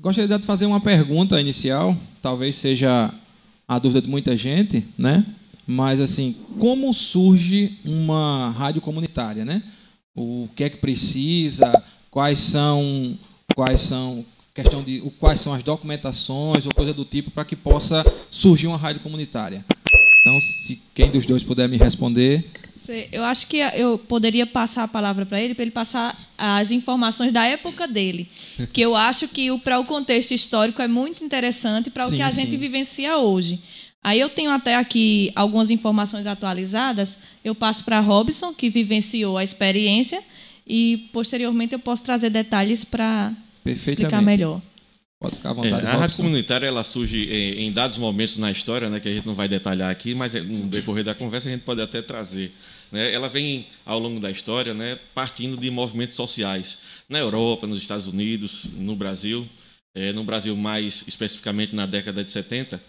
Gostaria de fazer uma pergunta inicial, talvez seja a dúvida de muita gente, né? Mas, assim, como surge uma rádio comunitária, né? O que é que precisa, quais são questão de quais são as documentações ou coisa do tipo para que possa surgir uma rádio comunitária. Então, se quem dos dois puder me responder. Eu acho que eu poderia passar a palavra para ele passar as informações da época dele, que eu acho que para o contexto histórico é muito interessante para o que a gente vivencia hoje. Aí eu tenho até aqui algumas informações atualizadas, eu passo para Robson, que vivenciou a experiência, e posteriormente eu posso trazer detalhes para explicar melhor. Pode ficar à vontade. A rádio comunitária ela surge em dados momentos na história, né, que a gente não vai detalhar aqui, mas no decorrer da conversa a gente pode até trazer. Né? Ela vem, ao longo da história, né, partindo de movimentos sociais na Europa, nos Estados Unidos, no Brasil mais especificamente na década de 70,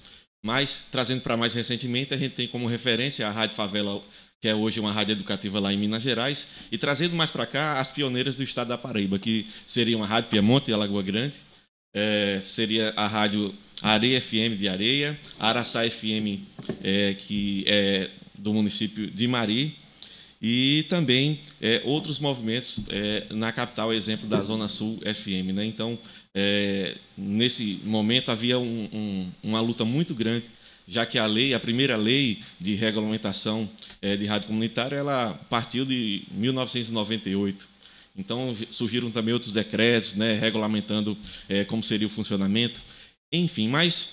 mas trazendo para mais recentemente, a gente tem como referência a Rádio Favela, que é hoje uma rádio educativa lá em Minas Gerais, e trazendo mais para cá as pioneiras do estado da Paraíba, que seriam a Rádio Piemonte de Alagoa Grande, seria a Rádio Areia FM de Areia, a Araçá FM, que é do município de Mari, e também outros movimentos na capital, exemplo da Zona Sul FM. Né? Então, nesse momento, havia uma luta muito grande, já que a primeira lei de regulamentação de rádio comunitária, ela partiu de 1998. Então, surgiram também outros decretos, né, regulamentando como seria o funcionamento. Enfim, mas,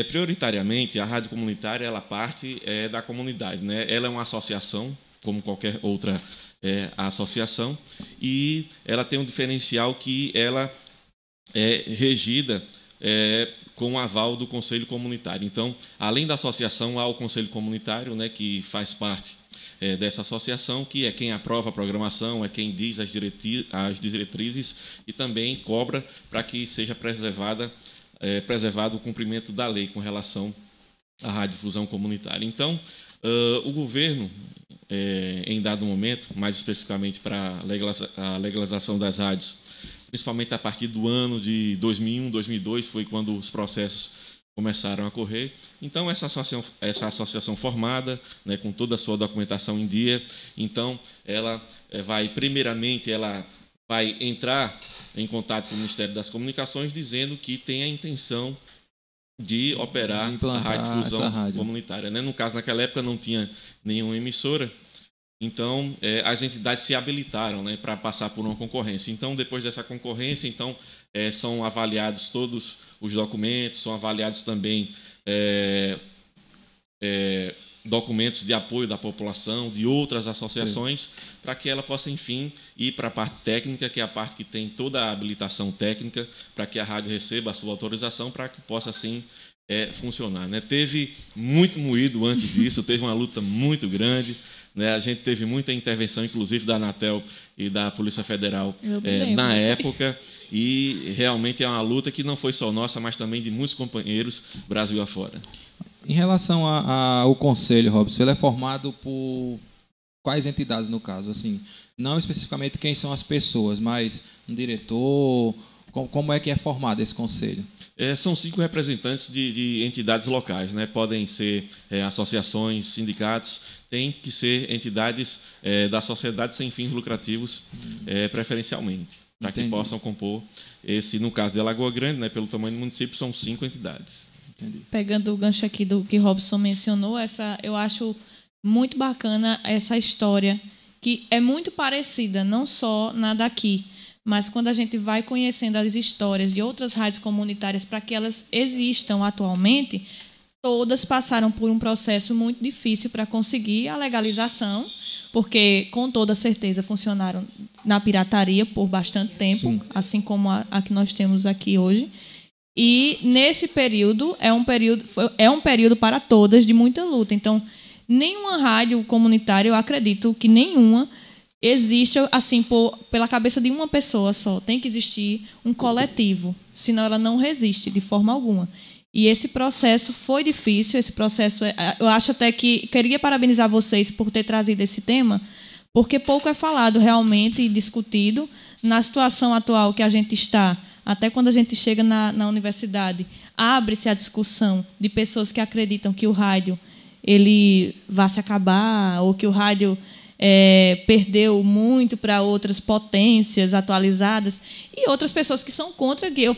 prioritariamente, a rádio comunitária ela parte da comunidade. Né? Ela é uma associação, como qualquer outra associação, e ela tem um diferencial que ela é regida com o aval do Conselho Comunitário. Então, além da associação, há o Conselho Comunitário, né, que faz parte dessa associação, que é quem aprova a programação, é quem diz as diretrizes e também cobra para que seja preservado o cumprimento da lei com relação à radiodifusão comunitária. Então, o governo, em dado momento, mais especificamente para a legalização das rádios, principalmente a partir do ano de 2001, 2002, foi quando os processos começaram a correr. Então, essa associação formada, né, com toda a sua documentação em dia, então, ela vai entrar em contato com o Ministério das Comunicações, dizendo que tem a intenção de operar a radiodifusão comunitária. Né? No caso, naquela época, não tinha nenhuma emissora, então as entidades se habilitaram, né, para passar por uma concorrência. Então, depois dessa concorrência, então, são avaliados todos os documentos, são avaliados também documentos de apoio da população, de outras associações, para que ela possa, enfim, ir para a parte técnica, que é a parte que tem toda a habilitação técnica, para que a rádio receba a sua autorização, para que possa, assim, funcionar. Né? Teve muito moído antes disso, teve uma luta muito grande, né? A gente teve muita intervenção, inclusive, da Anatel e da Polícia Federal na época, e realmente é uma luta que não foi só nossa, mas também de muitos companheiros Brasil afora. Em relação ao Conselho, Robson, ele é formado por quais entidades, no caso? Assim, não especificamente quem são as pessoas, mas um diretor, como é que é formado esse Conselho? São 5 representantes de entidades locais, né? Podem ser associações, sindicatos, tem que ser entidades da sociedade sem fins lucrativos, preferencialmente, para que possam compor no caso de Alagoa Grande, né, pelo tamanho do município, são 5 entidades. Entendi. Pegando o gancho aqui do que Robson mencionou, eu acho muito bacana essa história, que é muito parecida, não só na daqui, mas quando a gente vai conhecendo as histórias de outras rádios comunitárias para que elas existam atualmente, todas passaram por um processo muito difícil para conseguir a legalização, porque, com toda certeza, funcionaram na pirataria por bastante tempo, sim, assim como a que nós temos aqui hoje. E, nesse período, é um período para todas de muita luta. Então, nenhuma rádio comunitária, eu acredito que nenhuma, existe assim pela cabeça de uma pessoa só. Tem que existir um coletivo, senão ela não resiste de forma alguma. E esse processo foi difícil, eu acho até que queria parabenizar vocês por ter trazido esse tema, porque pouco é falado realmente e discutido na situação atual que a gente está, até quando a gente chega na universidade, abre-se a discussão de pessoas que acreditam que o rádio ele vai se acabar, ou que o rádio perdeu muito para outras potências atualizadas, e outras pessoas que são contra, que eu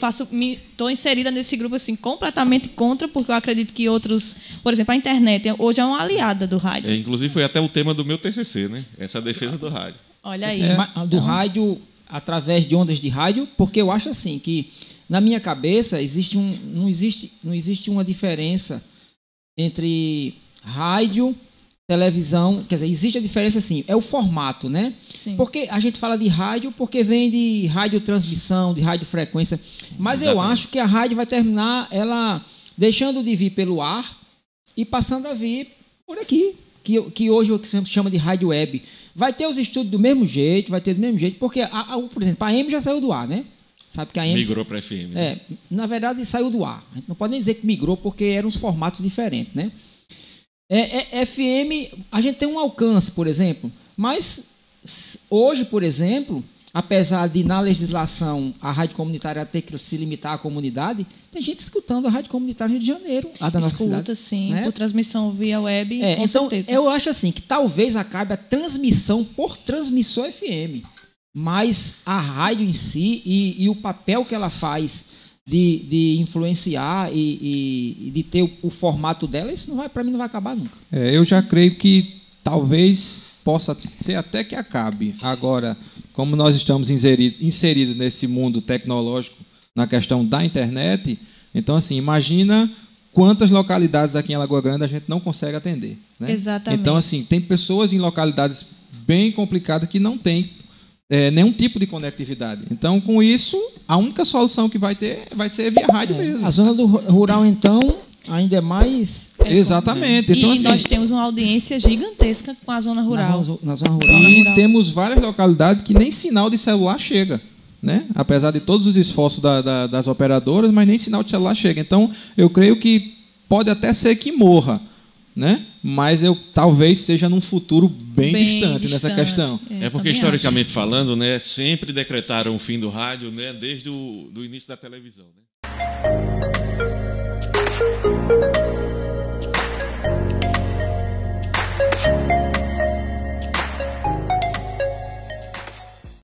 estou inserida nesse grupo assim, completamente contra, porque eu acredito que outros, por exemplo, a internet hoje é uma aliada do rádio. Inclusive foi até o tema do meu TCC, né? Essa defesa do rádio. Olha aí. Do rádio através de ondas de rádio, porque eu acho assim que na minha cabeça não existe uma diferença entre rádio, televisão, quer dizer, existe a diferença assim, é o formato, né? Sim. Porque a gente fala de rádio porque vem de radiotransmissão, de radiofrequência, mas Exatamente. eu acho que a rádio vai terminar ela deixando de vir pelo ar e passando a vir por aqui, que hoje o que se chama de rádio web. Vai ter os estúdios do mesmo jeito, porque, por exemplo, a AM já saiu do ar, né? Sabe que a AM Migrou para FM. Né? Na verdade, saiu do ar. A gente não pode nem dizer que migrou, porque eram uns formatos diferentes, né? FM, a gente tem um alcance, por exemplo, mas hoje, por exemplo, apesar de na legislação a rádio comunitária ter que se limitar à comunidade, tem gente escutando a rádio comunitária no Rio de Janeiro, a da nossa cidade. Escuta, sim, né? por transmissão via web, com então, certeza. eu acho assim, que talvez acabe a transmissão por transmissor FM, mas a rádio em si e o papel que ela faz de influenciar e de ter o formato dela, isso para mim não vai acabar nunca. Eu já creio que talvez possa ser até que acabe. Agora, como nós estamos inseridos nesse mundo tecnológico, na questão da internet, então, assim, imagina quantas localidades aqui em Alagoa Grande a gente não consegue atender. Né? Exatamente. Então, assim, tem pessoas em localidades bem complicadas que não têm nenhum tipo de conectividade. Então, com isso, a única solução que vai ter vai ser via rádio mesmo. A zona do rural, então, ainda é mais... Exatamente. Então, E assim, nós temos uma audiência gigantesca com a zona rural. Na zona rural. E temos várias localidades que nem sinal de celular chega. Né? Apesar de todos os esforços das operadoras, mas nem sinal de celular chega. Então, eu creio que pode até ser que morra, né? Mas talvez seja num futuro bem distante nessa questão. Porque, historicamente falando, né, sempre decretaram o fim do rádio, né, desde o início da televisão. Né?